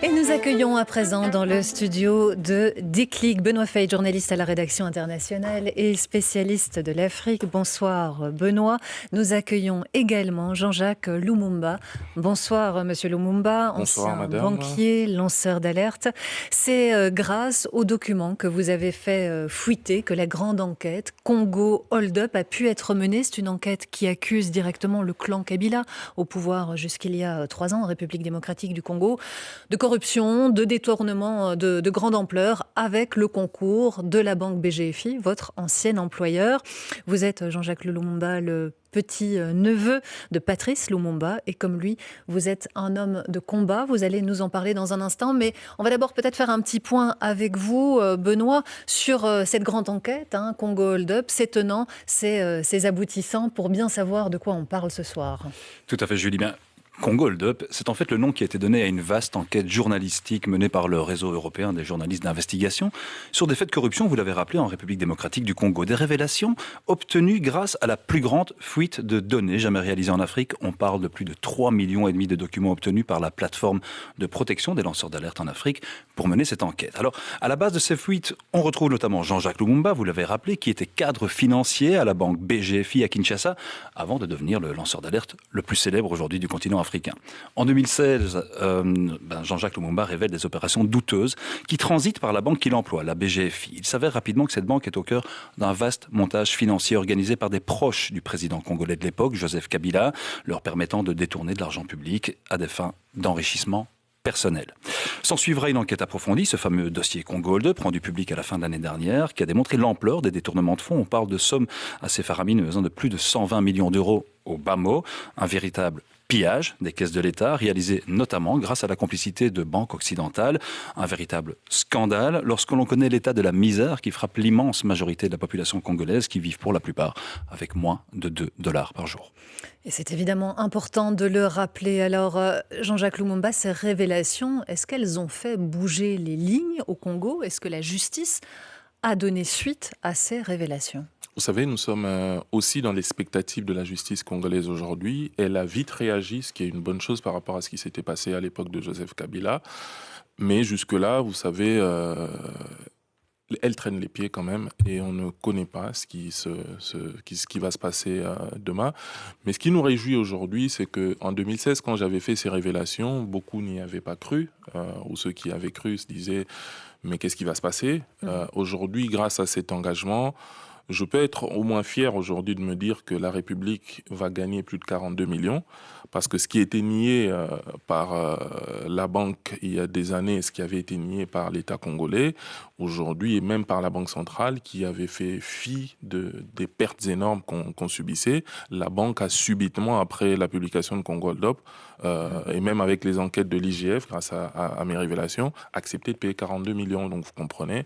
Et nous accueillons à présent dans le studio de Déclic Benoît Fay, journaliste à la rédaction internationale et spécialiste de l'Afrique. Bonsoir Benoît. Nous accueillons également Jean-Jacques Lumumba. Bonsoir Monsieur Lumumba, Bonsoir ancien madame. banquier, lanceur d'alerte. C'est grâce aux documents que vous avez fait fuiter que la grande enquête Congo Hold-up a pu être menée. C'est une enquête qui accuse directement le clan Kabila, au pouvoir jusqu'il y a 3 ans en République démocratique du Congo, de corruption, de détournement de grande ampleur avec le concours de la banque BGFI, votre ancien employeur. Vous êtes, Jean-Jacques Lumumba, le petit-neveu de Patrice Lumumba et comme lui, vous êtes un homme de combat. Vous allez nous en parler dans un instant, mais on va d'abord peut-être faire un petit point avec vous, Benoît, sur cette grande enquête, Congo Hold-up, ses tenants, ses aboutissants, pour bien savoir de quoi on parle ce soir. Tout à fait, Julie. Bien, Congo Hold-up, c'est en fait le nom qui a été donné à une vaste enquête journalistique menée par le réseau européen des journalistes d'investigation sur des faits de corruption, vous l'avez rappelé, en République démocratique du Congo. Des révélations obtenues grâce à la plus grande fuite de données jamais réalisée en Afrique. On parle de plus de 3,5 millions de documents obtenus par la plateforme de protection des lanceurs d'alerte en Afrique pour mener cette enquête. Alors, à la base de ces fuites, on retrouve notamment Jean-Jacques Lumumba, vous l'avez rappelé, qui était cadre financier à la banque BGFI à Kinshasa, avant de devenir le lanceur d'alerte le plus célèbre aujourd'hui du continent africain. En 2016, Jean-Jacques Lumumba révèle des opérations douteuses qui transitent par la banque qu'il emploie, la BGFI. Il s'avère rapidement que cette banque est au cœur d'un vaste montage financier organisé par des proches du président congolais de l'époque, Joseph Kabila, leur permettant de détourner de l'argent public à des fins d'enrichissement personnel. S'en suivra une enquête approfondie, ce fameux dossier Congo Hold-up, rendu public à la fin de l'année dernière, qui a démontré l'ampleur des détournements de fonds. On parle de sommes assez faramineuses, de plus de 120 millions d'euros au bas mot, un véritable pillage des caisses de l'État, réalisé notamment grâce à la complicité de banques occidentales. Un véritable scandale lorsque l'on connaît l'état de la misère qui frappe l'immense majorité de la population congolaise qui vivent pour la plupart avec moins de $2 par jour. Et c'est évidemment important de le rappeler. Alors, Jean-Jacques Lumumba, ces révélations, est-ce qu'elles ont fait bouger les lignes au Congo? Est-ce que la justice a donné suite à ces révélations? Vous savez, nous sommes aussi dans l'expectative de la justice congolaise aujourd'hui. Elle a vite réagi, ce qui est une bonne chose par rapport à ce qui s'était passé à l'époque de Joseph Kabila. Mais jusque-là, vous savez, elle traîne les pieds quand même et on ne connaît pas ce qui va se passer demain. Mais ce qui nous réjouit aujourd'hui, c'est qu'en 2016, quand j'avais fait ces révélations, beaucoup n'y avaient pas cru, ou ceux qui avaient cru se disaient « mais qu'est-ce qui va se passer ?» Aujourd'hui, grâce à cet engagement, je peux être au moins fier aujourd'hui de me dire que la République va gagner plus de 42 millions parce que ce qui était nié par la banque il y a des années, ce qui avait été nié par l'État congolais, aujourd'hui et même par la Banque centrale qui avait fait fi des pertes énormes qu'on subissait, la banque a subitement, après la publication de Congo Hold-up, et même avec les enquêtes de l'IGF, grâce à mes révélations, accepté de payer 42 millions. Donc vous comprenez.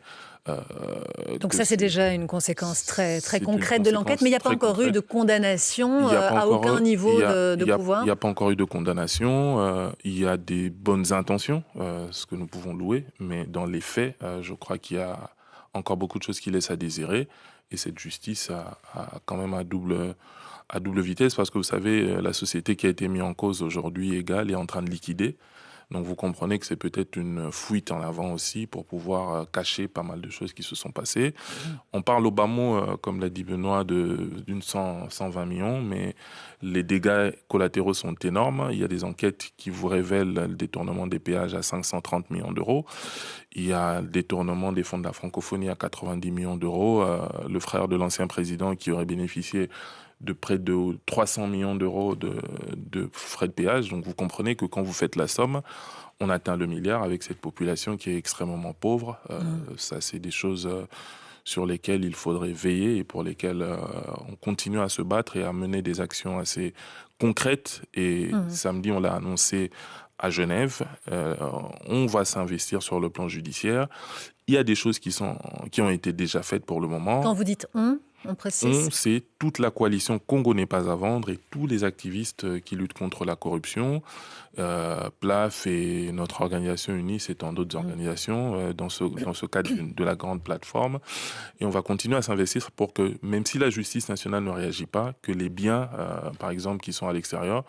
Donc ça, c'est déjà une conséquence très concrète de l'enquête, mais il n'y a pas encore eu de condamnation à aucun niveau de pouvoir. Il n'y a pas encore eu de condamnation. Il y a des bonnes intentions, ce que nous pouvons louer, mais dans les faits, je crois qu'il y a encore beaucoup de choses qui laissent à désirer. Et cette justice a quand même à double vitesse, parce que vous savez, la société qui a été mise en cause aujourd'hui est en train de liquider. Donc vous comprenez que c'est peut-être une fuite en avant aussi pour pouvoir cacher pas mal de choses qui se sont passées. On parle au bas mot, comme l'a dit Benoît, d'une 120 millions, mais les dégâts collatéraux sont énormes. Il y a des enquêtes qui vous révèlent le détournement des péages à 530 millions d'euros. Il y a le détournement des fonds de la francophonie à 90 millions d'euros. Le frère de l'ancien président qui aurait bénéficié de près de 300 millions d'euros de frais de péage. Donc vous comprenez que quand vous faites la somme, on atteint le milliard avec cette population qui est extrêmement pauvre. Ça, c'est des choses sur lesquelles il faudrait veiller et pour lesquelles on continue à se battre et à mener des actions assez concrètes. Et samedi, on l'a annoncé à Genève. On va s'investir sur le plan judiciaire. Il y a des choses qui ont été déjà faites pour le moment. Quand vous dites on précise. C'est toute la coalition Congo n'est pas à vendre et tous les activistes qui luttent contre la corruption, PLAF et notre organisation UNIS et tant d'autres organisations dans ce cadre de la grande plateforme. Et on va continuer à s'investir pour que, même si la justice nationale ne réagit pas, que les biens, par exemple, qui sont à l'extérieur,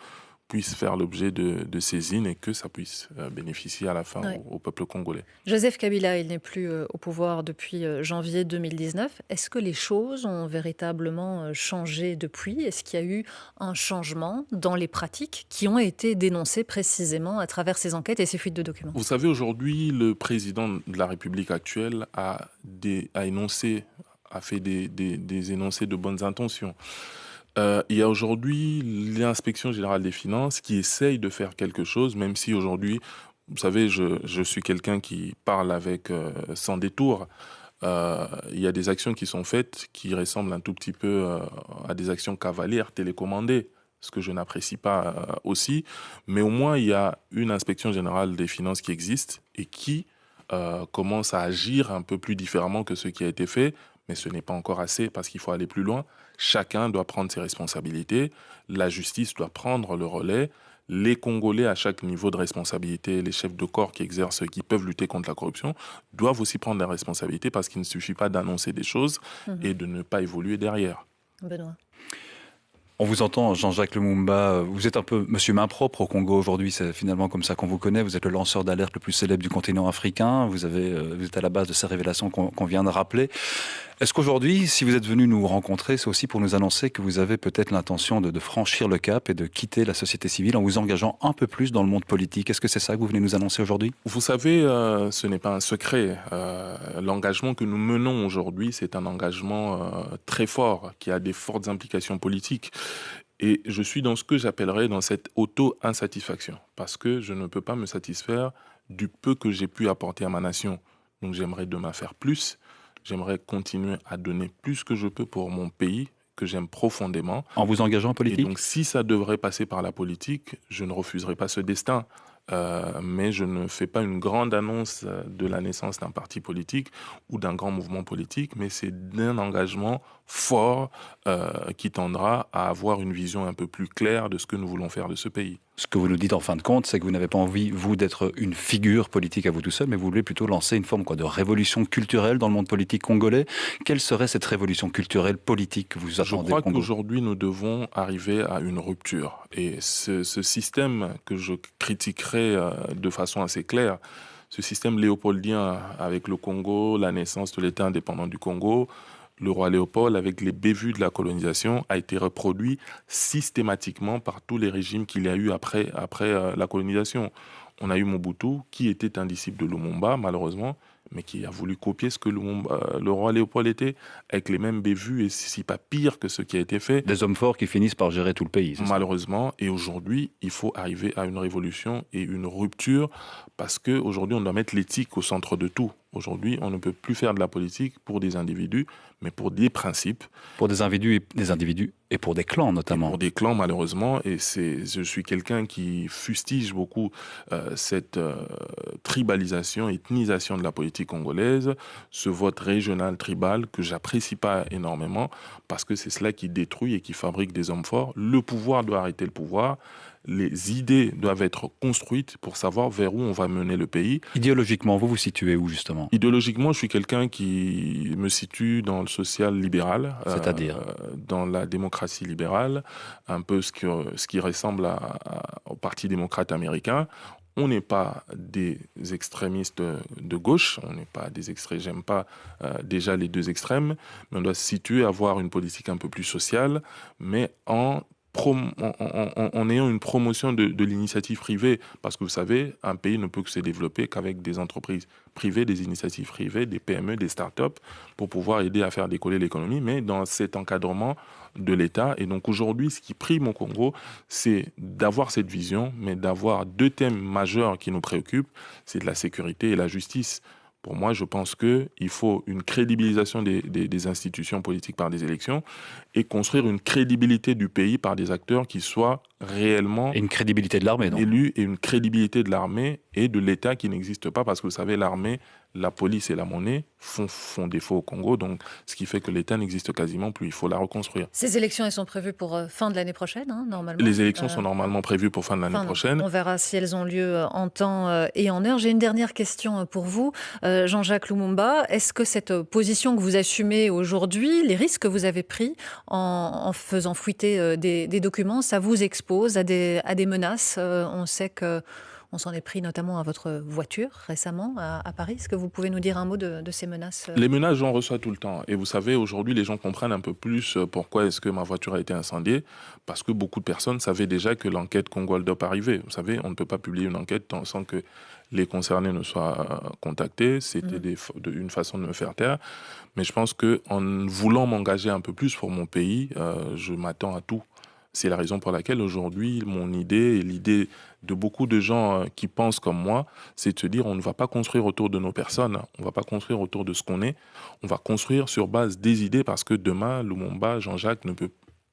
puisse faire l'objet de saisine et que ça puisse bénéficier à la fin au peuple congolais. Joseph Kabila, il n'est plus au pouvoir depuis janvier 2019. Est-ce que les choses ont véritablement changé depuis? Est-ce qu'il y a eu un changement dans les pratiques qui ont été dénoncées précisément à travers ces enquêtes et ces fuites de documents? Vous savez, aujourd'hui, le président de la République actuelle a fait des énoncés de bonnes intentions. Il y a aujourd'hui l'inspection générale des finances qui essaye de faire quelque chose, même si aujourd'hui, vous savez, je suis quelqu'un qui parle avec sans détour. Il y a des actions qui sont faites qui ressemblent un tout petit peu à des actions cavalières télécommandées, ce que je n'apprécie pas aussi. Mais au moins, il y a une inspection générale des finances qui existe et qui commence à agir un peu plus différemment que ce qui a été fait. Mais ce n'est pas encore assez parce qu'il faut aller plus loin. Chacun doit prendre ses responsabilités. La justice doit prendre le relais. Les Congolais, à chaque niveau de responsabilité, les chefs de corps qui peuvent lutter contre la corruption, doivent aussi prendre leurs responsabilités parce qu'il ne suffit pas d'annoncer des choses et de ne pas évoluer derrière. Benoît. On vous entend, Jean-Jacques Lumumba, vous êtes un peu monsieur main propre au Congo aujourd'hui, c'est finalement comme ça qu'on vous connaît, vous êtes le lanceur d'alerte le plus célèbre du continent africain, vous êtes à la base de ces révélations qu'on vient de rappeler. Est-ce qu'aujourd'hui, si vous êtes venu nous rencontrer, c'est aussi pour nous annoncer que vous avez peut-être l'intention de franchir le cap et de quitter la société civile en vous engageant un peu plus dans le monde politique? Est-ce que c'est ça que vous venez nous annoncer aujourd'hui? Vous savez, ce n'est pas un secret. L'engagement que nous menons aujourd'hui, c'est un engagement très fort, qui a des fortes implications politiques. Et je suis dans ce que j'appellerais dans cette auto-insatisfaction, parce que je ne peux pas me satisfaire du peu que j'ai pu apporter à ma nation. Donc j'aimerais demain faire plus. J'aimerais continuer à donner plus que je peux pour mon pays, que j'aime profondément. En vous engageant en politique? Et donc, si ça devrait passer par la politique, je ne refuserai pas ce destin. Mais je ne fais pas une grande annonce de la naissance d'un parti politique ou d'un grand mouvement politique, mais c'est d'un engagement fort qui tendra à avoir une vision un peu plus claire de ce que nous voulons faire de ce pays. Ce que vous nous dites en fin de compte, c'est que vous n'avez pas envie, vous, d'être une figure politique à vous tout seul, mais vous voulez plutôt lancer une forme de révolution culturelle dans le monde politique congolais. Quelle serait cette révolution culturelle politique que vous attendez? Je crois qu'aujourd'hui, nous devons arriver à une rupture. Et ce système que je critiquerai de façon assez claire, ce système léopoldien avec le Congo, la naissance de l'État indépendant du Congo, le roi Léopold, avec les bévues de la colonisation, a été reproduit systématiquement par tous les régimes qu'il y a eu après la colonisation. On a eu Mobutu, qui était un disciple de Lumumba, malheureusement, mais qui a voulu copier ce que le roi Léopold était, avec les mêmes bévues, et si pas pire que ce qui a été fait. Des hommes forts qui finissent par gérer tout le pays. Malheureusement, et aujourd'hui, il faut arriver à une révolution et une rupture, parce qu'aujourd'hui, on doit mettre l'éthique au centre de tout. Aujourd'hui, on ne peut plus faire de la politique pour des individus, mais pour des principes. Pour des individus et pour des clans notamment. Et pour des clans, malheureusement. Et je suis quelqu'un qui fustige beaucoup cette tribalisation, ethnisation de la politique congolaise, ce vote régional tribal que j'apprécie pas énormément, parce que c'est cela qui détruit et qui fabrique des hommes forts. Le pouvoir doit arrêter le pouvoir. Les idées doivent être construites pour savoir vers où on va mener le pays. Idéologiquement, vous vous situez où justement? Idéologiquement, je suis quelqu'un qui me situe dans le social libéral, c'est-à-dire dans la démocratie libérale, un peu ce qui ressemble au Parti démocrate américain. On n'est pas des extrémistes de gauche, on n'est pas des extrêmes, j'aime pas déjà les deux extrêmes, mais on doit se situer, avoir une politique un peu plus sociale, mais en ayant une promotion de l'initiative privée, parce que vous savez, un pays ne peut que se développer qu'avec des entreprises privées, des initiatives privées, des PME, des startups, pour pouvoir aider à faire décoller l'économie, mais dans cet encadrement de l'État. Et donc aujourd'hui, ce qui prime au Congo, c'est d'avoir cette vision, mais d'avoir deux thèmes majeurs qui nous préoccupent, c'est de la sécurité et la justice. Pour moi, je pense qu'il faut une crédibilisation des institutions politiques par des élections et construire une crédibilité du pays par des acteurs qui soient réellement... Et une crédibilité de l'armée, donc. Élus, et une crédibilité de l'armée et de l'État qui n'existe pas, parce que vous savez, l'armée la police et la monnaie font défaut au Congo, donc ce qui fait que l'État n'existe quasiment plus. Il faut la reconstruire. Ces élections, elles sont prévues pour fin de l'année prochaine, hein, normalement. Les élections sont normalement prévues pour fin de l'année prochaine. On verra si elles ont lieu en temps et en heure. J'ai une dernière question pour vous, Jean-Jacques Lumumba. Est-ce que cette position que vous assumez aujourd'hui, les risques que vous avez pris en faisant fuiter des documents, ça vous expose à des menaces? On sait que on s'en est pris notamment à votre voiture récemment à Paris. Est-ce que vous pouvez nous dire un mot de ces menaces? Les menaces, j'en reçois tout le temps. Et vous savez, aujourd'hui, les gens comprennent un peu plus pourquoi est-ce que ma voiture a été incendiée. Parce que beaucoup de personnes savaient déjà que l'enquête Congo Hold Up arrivait. Vous savez, on ne peut pas publier une enquête sans que les concernés ne soient contactés. C'était une façon de me faire taire. Mais je pense qu'en voulant m'engager un peu plus pour mon pays, je m'attends à tout. C'est la raison pour laquelle aujourd'hui, mon idée et l'idée de beaucoup de gens qui pensent comme moi, c'est de se dire on ne va pas construire autour de nos personnes, on ne va pas construire autour de ce qu'on est, on va construire sur base des idées parce que demain, Lumumba, Jean-Jacques ne peut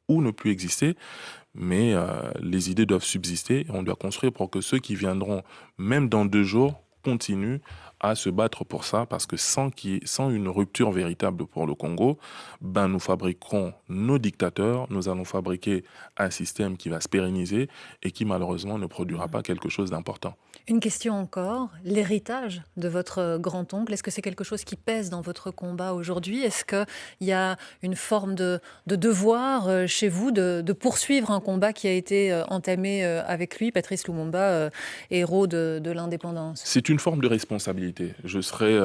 ou ne plus exister, mais les idées doivent subsister et on doit construire pour que ceux qui viendront, même dans 2 jours, continuent à se battre pour ça, parce que sans une rupture véritable pour le Congo, nous fabriquerons nos dictateurs, nous allons fabriquer un système qui va se pérenniser et qui malheureusement ne produira pas quelque chose d'important. Une question encore, l'héritage de votre grand-oncle, est-ce que c'est quelque chose qui pèse dans votre combat aujourd'hui? Est-ce qu'il y a une forme de devoir chez vous de poursuivre un combat qui a été entamé avec lui, Patrice Lumumba, héros de l'indépendance? C'est une forme de responsabilité. Je serai